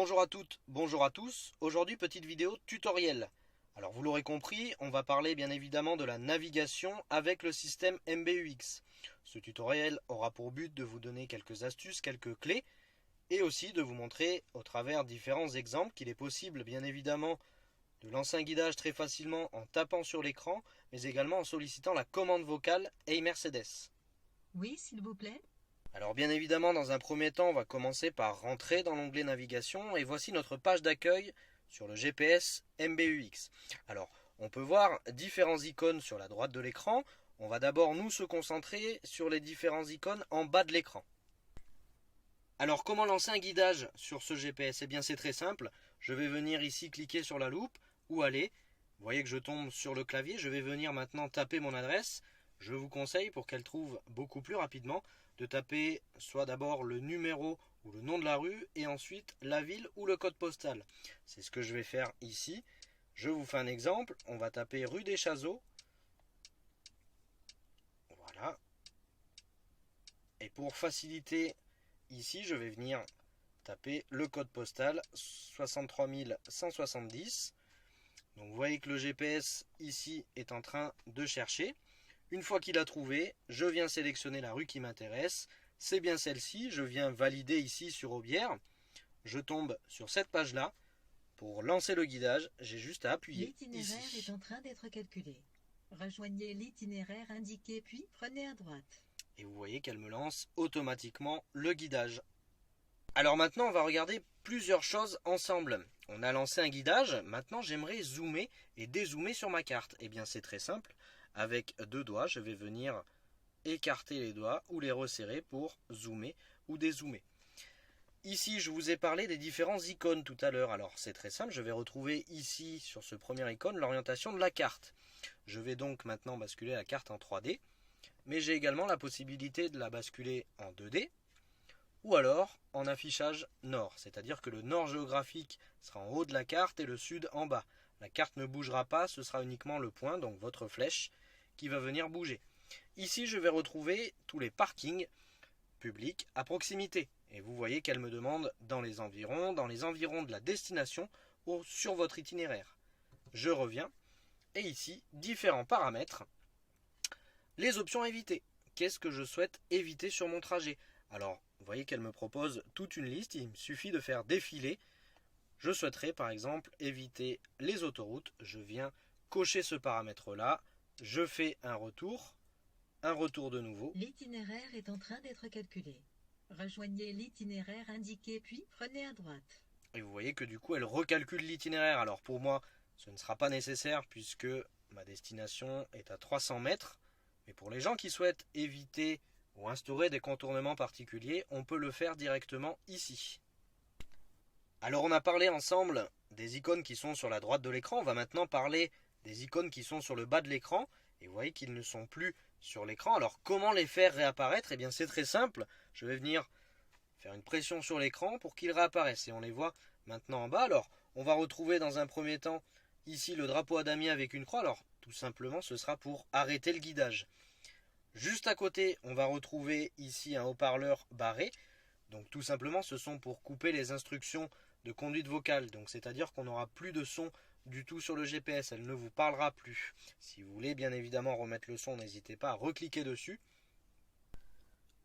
Bonjour à toutes, bonjour à tous. Aujourd'hui, petite vidéo tutoriel. Alors vous l'aurez compris, on va parler bien évidemment de la navigation avec le système MBUX. Ce tutoriel aura pour but de vous donner quelques astuces, quelques clés et aussi de vous montrer au travers différents exemples qu'il est possible bien évidemment de lancer un guidage très facilement en tapant sur l'écran, mais également en sollicitant la commande vocale Hey Mercedes. Oui, s'il vous plaît. Alors bien évidemment, dans un premier temps, on va commencer par rentrer dans l'onglet navigation et voici notre page d'accueil sur le GPS MBUX. Alors, on peut voir différents icônes sur la droite de l'écran. On va d'abord nous se concentrer sur les différents icônes en bas de l'écran. Alors, comment lancer un guidage sur ce GPS? Eh bien, c'est très simple. Je vais venir ici cliquer sur la loupe ou aller. Vous voyez que je tombe sur le clavier. Je vais venir maintenant taper mon adresse. Je vous conseille, pour qu'elle trouve beaucoup plus rapidement, de taper soit d'abord le numéro ou le nom de la rue et ensuite la ville ou le code postal. C'est ce que je vais faire ici. Je vous fais un exemple. On va taper rue des Chazeaux. Voilà. Et pour faciliter, ici, je vais venir taper le code postal 63 170. Donc vous voyez que le GPS ici est en train de chercher. Une fois qu'il a trouvé, je viens sélectionner la rue qui m'intéresse. C'est bien celle-ci. Je viens valider ici sur Aubière. Je tombe sur cette page-là. Pour lancer le guidage, j'ai juste à appuyer L'itinéraire ici. est en train d'être calculé. Rejoignez l'itinéraire indiqué puis prenez à droite. Et vous voyez qu'elle me lance automatiquement le guidage. Alors maintenant, on va regarder plusieurs choses ensemble. On a lancé un guidage. Maintenant, j'aimerais zoomer et dézoomer sur ma carte. Eh bien, c'est très simple. Avec deux doigts, je vais venir écarter les doigts ou les resserrer pour zoomer ou dézoomer. Ici, je vous ai parlé des différents icônes tout à l'heure. Alors, c'est très simple. Je vais retrouver ici, sur ce premier icône, l'orientation de la carte. Je vais donc maintenant basculer la carte en 3D. Mais j'ai également la possibilité de la basculer en 2D ou alors en affichage nord. C'est-à-dire que le nord géographique sera en haut de la carte et le sud en bas. La carte ne bougera pas, ce sera uniquement le point, donc votre flèche, qui va venir bouger. Ici, je vais retrouver tous les parkings publics à proximité. Et vous voyez qu'elle me demande dans les environs de la destination ou sur votre itinéraire. Je reviens, et ici, différents paramètres. Les options à éviter. Qu'est-ce que je souhaite éviter sur mon trajet? Alors, vous voyez qu'elle me propose toute une liste, il me suffit de faire défiler. Je souhaiterais par exemple éviter les autoroutes. Je viens cocher ce paramètre-là. Je fais un retour de nouveau. L'itinéraire est en train d'être calculé. Rejoignez l'itinéraire indiqué puis prenez à droite. Et vous voyez que du coup, elle recalcule l'itinéraire. Alors pour moi, ce ne sera pas nécessaire puisque ma destination est à 300 mètres. Mais pour les gens qui souhaitent éviter ou instaurer des contournements particuliers, on peut le faire directement ici. Alors on a parlé ensemble des icônes qui sont sur la droite de l'écran, on va maintenant parler des icônes qui sont sur le bas de l'écran, et vous voyez qu'ils ne sont plus sur l'écran. Alors comment les faire réapparaître? Eh bien c'est très simple, je vais venir faire une pression sur l'écran pour qu'ils réapparaissent, et on les voit maintenant en bas. Alors on va retrouver dans un premier temps ici le drapeau à damier avec une croix, alors tout simplement ce sera pour arrêter le guidage. Juste à côté, on va retrouver ici un haut-parleur barré. Donc tout simplement, ce sont pour couper les instructions de conduite vocale. Donc c'est-à-dire qu'on n'aura plus de son du tout sur le GPS. Elle ne vous parlera plus. Si vous voulez bien évidemment remettre le son, n'hésitez pas à recliquer dessus.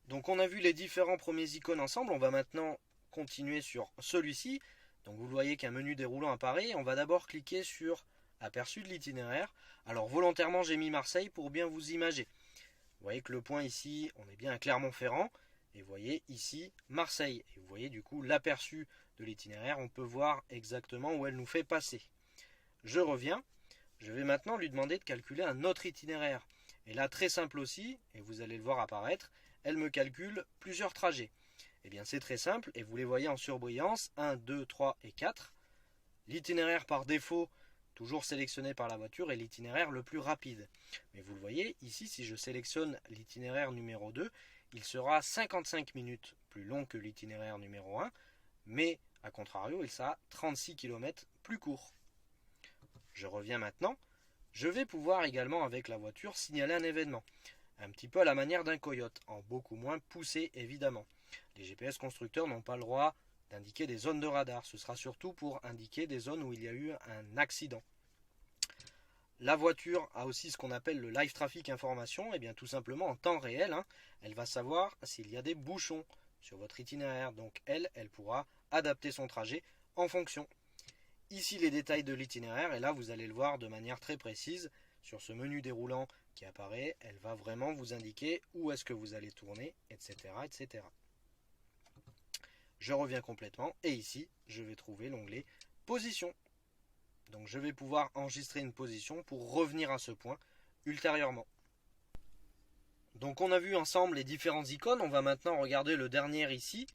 Donc on a vu les différents premiers icônes ensemble. On va maintenant continuer sur celui-ci. Donc vous voyez qu'un menu déroulant apparaît. On va d'abord cliquer sur aperçu de l'itinéraire. Alors volontairement, j'ai mis Marseille pour bien vous imager. Vous voyez que le point ici, on est bien à Clermont-Ferrand. Et vous voyez ici Marseille. Et vous voyez du coup l'aperçu de l'itinéraire. On peut voir exactement où elle nous fait passer. Je reviens. Je vais maintenant lui demander de calculer un autre itinéraire. Et là, très simple aussi, et vous allez le voir apparaître, elle me calcule plusieurs trajets. Et bien c'est très simple, et vous les voyez en surbrillance, 1, 2, 3 et 4. L'itinéraire par défaut, toujours sélectionné par la voiture, est l'itinéraire le plus rapide. Mais vous le voyez, ici, si je sélectionne l'itinéraire numéro 2, il sera 55 minutes plus long que l'itinéraire numéro 1, mais à contrario, il sera 36 km plus court. Je reviens maintenant. Je vais pouvoir également, avec la voiture, signaler un événement. Un petit peu à la manière d'un coyote, en beaucoup moins poussé évidemment. Les GPS constructeurs n'ont pas le droit d'indiquer des zones de radar. Ce sera surtout pour indiquer des zones où il y a eu un accident. La voiture a aussi ce qu'on appelle le live traffic information, et bien tout simplement en temps réel, elle va savoir s'il y a des bouchons sur votre itinéraire. Donc elle pourra adapter son trajet en fonction. Ici les détails de l'itinéraire, et là vous allez le voir de manière très précise sur ce menu déroulant qui apparaît. Elle va vraiment vous indiquer où est-ce que vous allez tourner, etc., etc. Je reviens complètement et ici je vais trouver l'onglet position. Donc je vais pouvoir enregistrer une position pour revenir à ce point ultérieurement. Donc on a vu ensemble les différentes icônes. On va maintenant regarder le dernier ici,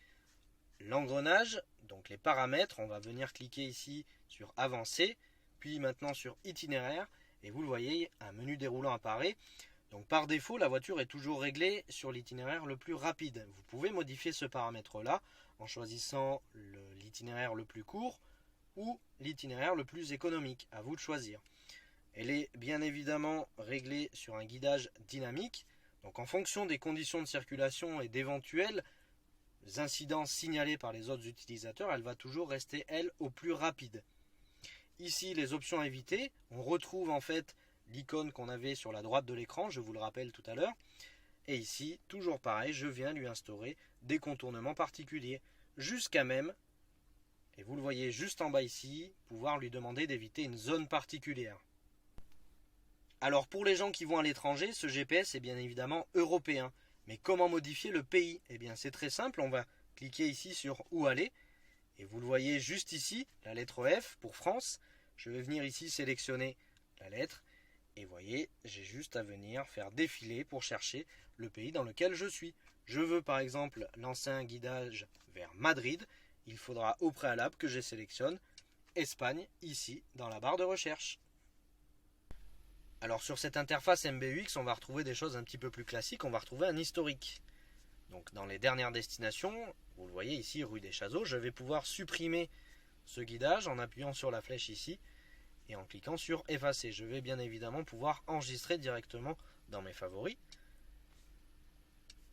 l'engrenage, donc les paramètres. On va venir cliquer ici sur avancer, puis maintenant sur itinéraire, et vous le voyez, un menu déroulant apparaît. Donc par défaut, la voiture est toujours réglée sur l'itinéraire le plus rapide. Vous pouvez modifier ce paramètre là en choisissant l'itinéraire le plus court ou l'itinéraire le plus économique, à vous de choisir. Elle est bien évidemment réglée sur un guidage dynamique, donc en fonction des conditions de circulation et d'éventuels incidents signalés par les autres utilisateurs, elle va toujours rester, elle, au plus rapide. Ici, les options à éviter, on retrouve en fait l'icône qu'on avait sur la droite de l'écran, je vous le rappelle tout à l'heure, et ici, toujours pareil, je viens lui instaurer des contournements particuliers, jusqu'à même, et vous le voyez juste en bas ici, pouvoir lui demander d'éviter une zone particulière. Alors pour les gens qui vont à l'étranger, ce GPS est bien évidemment européen. Mais comment modifier le pays? Eh bien c'est très simple, on va cliquer ici sur où aller. Et vous le voyez juste ici, la lettre F pour France. Je vais venir ici sélectionner la lettre. Et vous voyez, j'ai juste à venir faire défiler pour chercher le pays dans lequel je suis. Je veux par exemple lancer un guidage vers Madrid. Il faudra au préalable que je sélectionne Espagne ici dans la barre de recherche. Alors sur cette interface MBUX, on va retrouver des choses un petit peu plus classiques, on va retrouver un historique. Donc dans les dernières destinations, vous le voyez ici, rue des Chazeaux, je vais pouvoir supprimer ce guidage en appuyant sur la flèche ici et en cliquant sur effacer. Je vais bien évidemment pouvoir enregistrer directement dans mes favoris.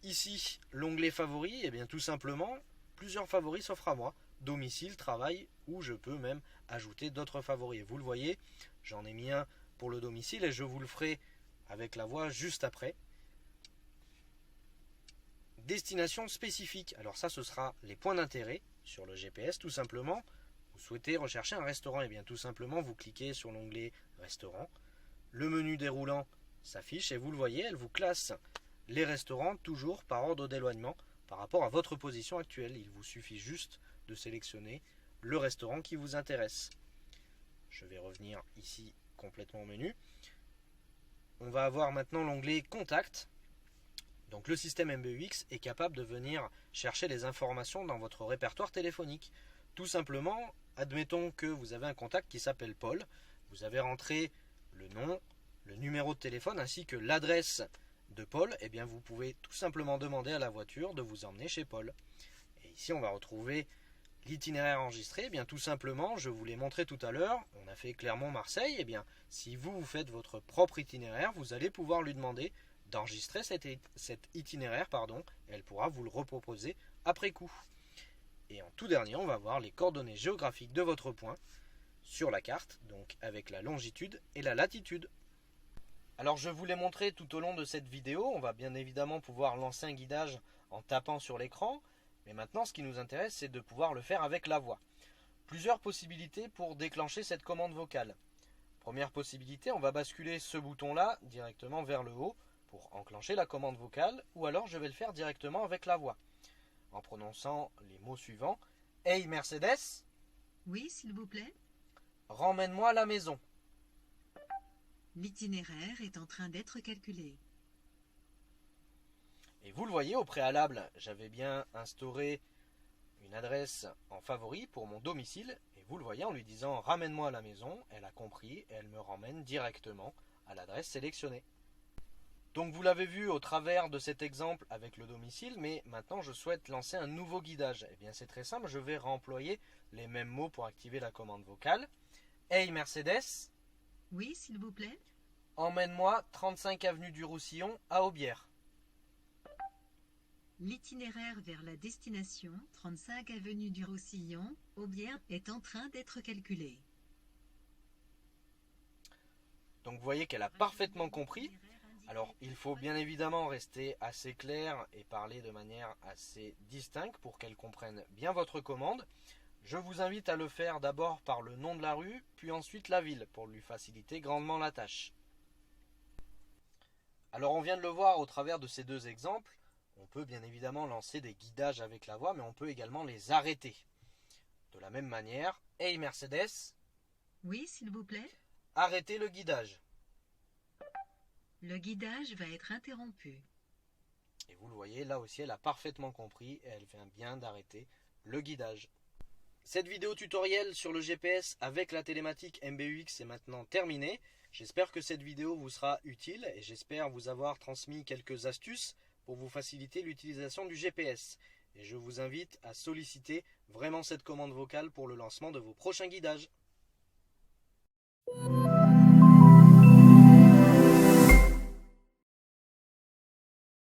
Ici, l'onglet favoris, et bien tout simplement, plusieurs favoris s'offrent à moi. Domicile, travail, ou je peux même ajouter d'autres favoris. Et vous le voyez, j'en ai mis un pour le domicile et je vous le ferai avec la voix juste après. Destination spécifique. Alors ça, ce sera les points d'intérêt sur le GPS tout simplement. Vous souhaitez rechercher un restaurant, et bien tout simplement vous cliquez sur l'onglet restaurant. Le menu déroulant s'affiche et vous le voyez, elle vous classe les restaurants toujours par ordre d'éloignement par rapport à votre position actuelle. Il vous suffit juste de sélectionner le restaurant qui vous intéresse. Je vais revenir ici complètement au menu. On va avoir maintenant l'onglet Contact. Donc le système MBUX est capable de venir chercher les informations dans votre répertoire téléphonique. Tout simplement, admettons que vous avez un contact qui s'appelle Paul. Vous avez rentré le nom, le numéro de téléphone ainsi que l'adresse de Paul. Et bien vous pouvez tout simplement demander à la voiture de vous emmener chez Paul. Et ici on va retrouver l'itinéraire enregistré. Et bien tout simplement, je vous l'ai montré tout à l'heure, on a fait Clermont-Marseille. Et bien si vous faites votre propre itinéraire, vous allez pouvoir lui demander d'enregistrer cet itinéraire, et elle pourra vous le reproposer après coup. Et en tout dernier, on va voir les coordonnées géographiques de votre point sur la carte, donc avec la longitude et la latitude. Alors je vous l'ai montré tout au long de cette vidéo, on va bien évidemment pouvoir lancer un guidage en tapant sur l'écran, mais maintenant ce qui nous intéresse c'est de pouvoir le faire avec la voix. Plusieurs possibilités pour déclencher cette commande vocale. Première possibilité, on va basculer ce bouton là directement vers le haut pour enclencher la commande vocale, ou alors je vais le faire directement avec la voix en prononçant les mots suivants. Hey Mercedes. Oui, s'il vous plaît. Ramène-moi à la maison. L'itinéraire est en train d'être calculé. Et vous le voyez, au préalable, j'avais bien instauré une adresse en favori pour mon domicile. Et vous le voyez, en lui disant ramène-moi à la maison, elle a compris et elle me ramène directement à l'adresse sélectionnée. Donc vous l'avez vu au travers de cet exemple avec le domicile, mais maintenant je souhaite lancer un nouveau guidage. Et bien c'est très simple, je vais réemployer les mêmes mots pour activer la commande vocale. Hey Mercedes. Oui, s'il vous plaît. Emmène-moi 35 avenue du Roussillon à Aubière. L'itinéraire vers la destination, 35 avenue du Roussillon, Aubierne, est en train d'être calculé. Donc vous voyez qu'elle a parfaitement compris. Alors il faut bien évidemment rester assez clair et parler de manière assez distincte pour qu'elle comprenne bien votre commande. Je vous invite à le faire d'abord par le nom de la rue, puis ensuite la ville, pour lui faciliter grandement la tâche. Alors on vient de le voir au travers de ces deux exemples, on peut bien évidemment lancer des guidages avec la voix, mais on peut également les arrêter. De la même manière, hey Mercedes, Oui, s'il vous plaît. arrêtez le guidage. Le guidage va être interrompu. Et vous le voyez, là aussi elle a parfaitement compris et elle vient bien d'arrêter le guidage. Cette vidéo tutoriel sur le GPS avec la télématique MBUX est maintenant terminée. J'espère que cette vidéo vous sera utile et j'espère vous avoir transmis quelques astuces pour vous faciliter l'utilisation du GPS. Et je vous invite à solliciter vraiment cette commande vocale pour le lancement de vos prochains guidages.